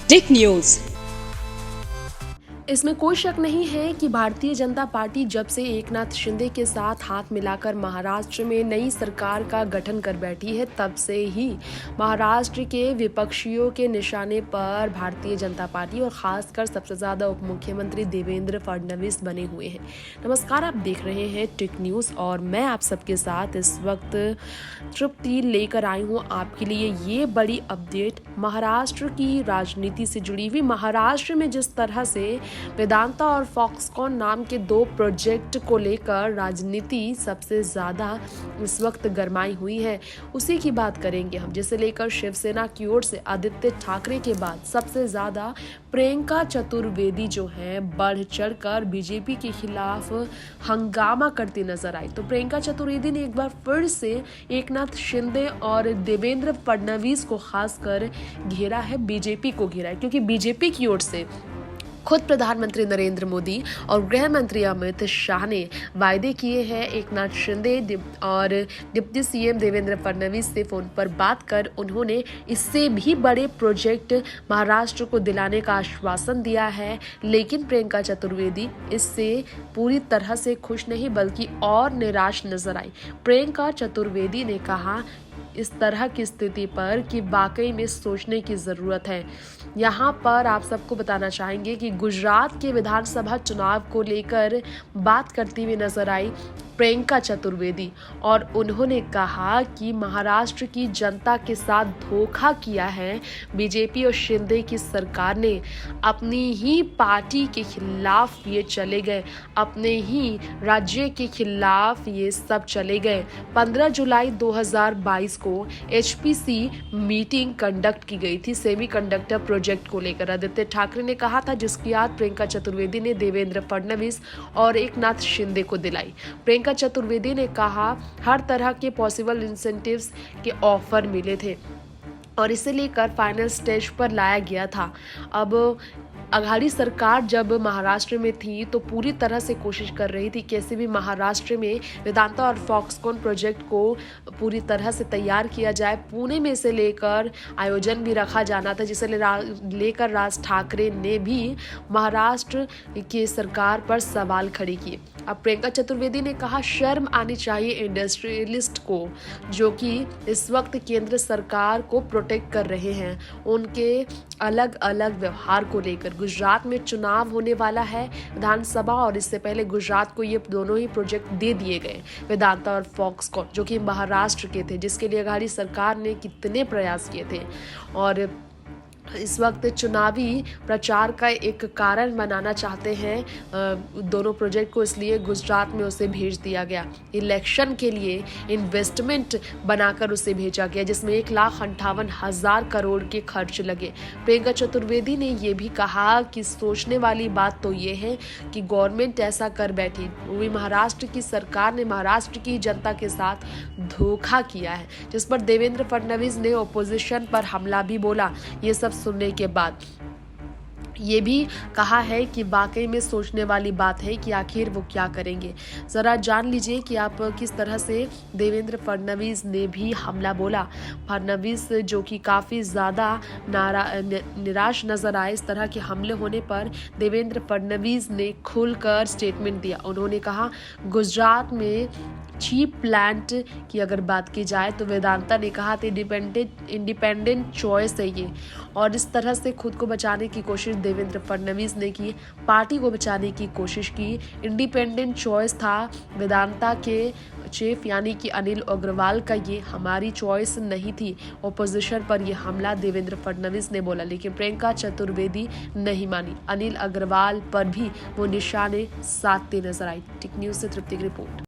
टिक news. इसमें कोई शक नहीं है कि भारतीय जनता पार्टी जब से एकनाथ शिंदे के साथ हाथ मिलाकर महाराष्ट्र में नई सरकार का गठन कर बैठी है, तब से ही महाराष्ट्र के विपक्षियों के निशाने पर भारतीय जनता पार्टी और खासकर सबसे ज्यादा उप मुख्यमंत्री देवेंद्र फडणवीस बने हुए हैं। नमस्कार, आप देख रहे हैं टिक न्यूज और मैं आप सबके साथ इस वक्त तृप्ति लेकर आई हूँ आपके लिए ये बड़ी अपडेट महाराष्ट्र की राजनीति से जुड़ी हुई। महाराष्ट्र में जिस तरह से वेदांता और फॉक्सकॉन नाम के दो प्रोजेक्ट को लेकर राजनीति सबसे ज्यादा इस वक्त गरमाई हुई है, उसी की बात करेंगे हम, जिसे लेकर शिवसेना की ओर से आदित्य ठाकरे के बाद सबसे ज्यादा प्रियंका चतुर्वेदी जो है बढ़ चढ़कर बीजेपी के खिलाफ हंगामा करती नजर आई। तो प्रियंका चतुर्वेदी ने एक बार फिर से एकनाथ शिंदे और देवेंद्र फडणवीस को खासकर घेरा है, बीजेपी को घेरा है, क्योंकि बीजेपी की ओर से खुद प्रधानमंत्री नरेंद्र मोदी और गृह मंत्री अमित शाह ने वायदे किए हैं एकनाथ शिंदे और डिप्टी सीएम देवेंद्र फडणवीस से फोन पर बात कर उन्होंने इससे भी बड़े प्रोजेक्ट महाराष्ट्र को दिलाने का आश्वासन दिया है। लेकिन प्रियंका चतुर्वेदी इससे पूरी तरह से खुश नहीं बल्कि और निराश नजर आई। प्रियंका चतुर्वेदी ने कहा इस तरह की स्थिति पर कि वाकई में सोचने की जरूरत है। यहाँ पर आप सबको बताना चाहेंगे कि गुजरात के विधानसभा चुनाव को लेकर बात करती हुई नजर आई प्रियंका चतुर्वेदी और उन्होंने कहा कि महाराष्ट्र की जनता के साथ धोखा किया है बीजेपी और शिंदे की सरकार ने। अपनी ही पार्टी के खिलाफ ये चले गए, अपने ही राज्य के खिलाफ ये सब चले गए। 15 जुलाई 2022 को एचपीसी मीटिंग कंडक्ट की गई थी सेमीकंडक्टर प्रोजेक्ट को लेकर। आदित्य ठाकरे ने कहा था, जिसकी याद प्रियंका चतुर्वेदी ने देवेंद्र फडणवीस और एकनाथ शिंदे को दिलाई। प्रियंका चतुर्वेदी ने कहा हर तरह के पॉसिबल इंसेंटिव्स के ऑफर मिले थे और इसे लेकर फाइनल स्टेज पर लाया गया था। अब अघाड़ी सरकार जब महाराष्ट्र में थी तो पूरी तरह से कोशिश कर रही थी कैसे भी महाराष्ट्र में वेदांता और फॉक्सकॉन प्रोजेक्ट को पूरी तरह से तैयार किया जाए। पुणे में से लेकर आयोजन भी रखा जाना था, जिसे लेकर राज ठाकरे ने भी महाराष्ट्र की सरकार पर सवाल खड़े किए। अब प्रियंका चतुर्वेदी ने कहा शर्म आनी चाहिए इंडस्ट्रियलिस्ट को, जो कि इस वक्त केंद्र सरकार को प्रोटेक्ट कर रहे हैं, उनके अलग अलग व्यवहार को लेकर। गुजरात में चुनाव होने वाला है विधानसभा और इससे पहले गुजरात को ये दोनों ही प्रोजेक्ट दे दिए गए, वेदांता और फॉक्सकॉन, जो कि महाराष्ट्र के थे, जिसके लिए अघाड़ी सरकार ने कितने प्रयास किए थे और इस वक्त चुनावी प्रचार का एक कारण बनाना चाहते हैं दोनों प्रोजेक्ट को, इसलिए गुजरात में उसे भेज दिया गया। इलेक्शन के लिए इन्वेस्टमेंट बनाकर उसे भेजा गया, जिसमें 1,58,000 करोड़ के खर्च लगे। प्रियंका चतुर्वेदी ने यह भी कहा कि सोचने वाली बात तो ये है कि गवर्नमेंट ऐसा कर बैठी, वही महाराष्ट्र की सरकार ने महाराष्ट्र की जनता के साथ धोखा किया है, जिस पर देवेंद्र फडणवीस ने ओपोजिशन पर हमला भी बोला। ये सब सुनने के बाद ये भी कहा है कि वाकई में सोचने वाली बात है कि आखिर वो क्या करेंगे। जरा जान लीजिए कि आप किस तरह से देवेंद्र फडणवीस ने भी हमला बोला। फडणवीस जो कि काफ़ी ज़्यादा निराश नजर आए इस तरह के हमले होने पर, देवेंद्र फडणवीस ने खुलकर स्टेटमेंट दिया। उन्होंने कहा गुजरात में चीप प्लांट की अगर बात की जाए तो वेदांता ने कहा था इंडिपेंडेंट चॉइस है ये, और इस तरह से खुद को बचाने की कोशिश देवेंद्र फडणवीस ने की, पार्टी को बचाने की कोशिश की। इंडिपेंडेंट चॉइस था वेदांता के चीफ यानी कि अनिल अग्रवाल का, ये हमारी चॉइस नहीं थी। ओपोजिशन पर यह हमला देवेंद्र फडणवीस ने बोला, लेकिन प्रियंका चतुर्वेदी नहीं मानी। अनिल अग्रवाल पर भी वो निशाने साधते नजर आई। टिक न्यूज से तृप्ति की रिपोर्ट।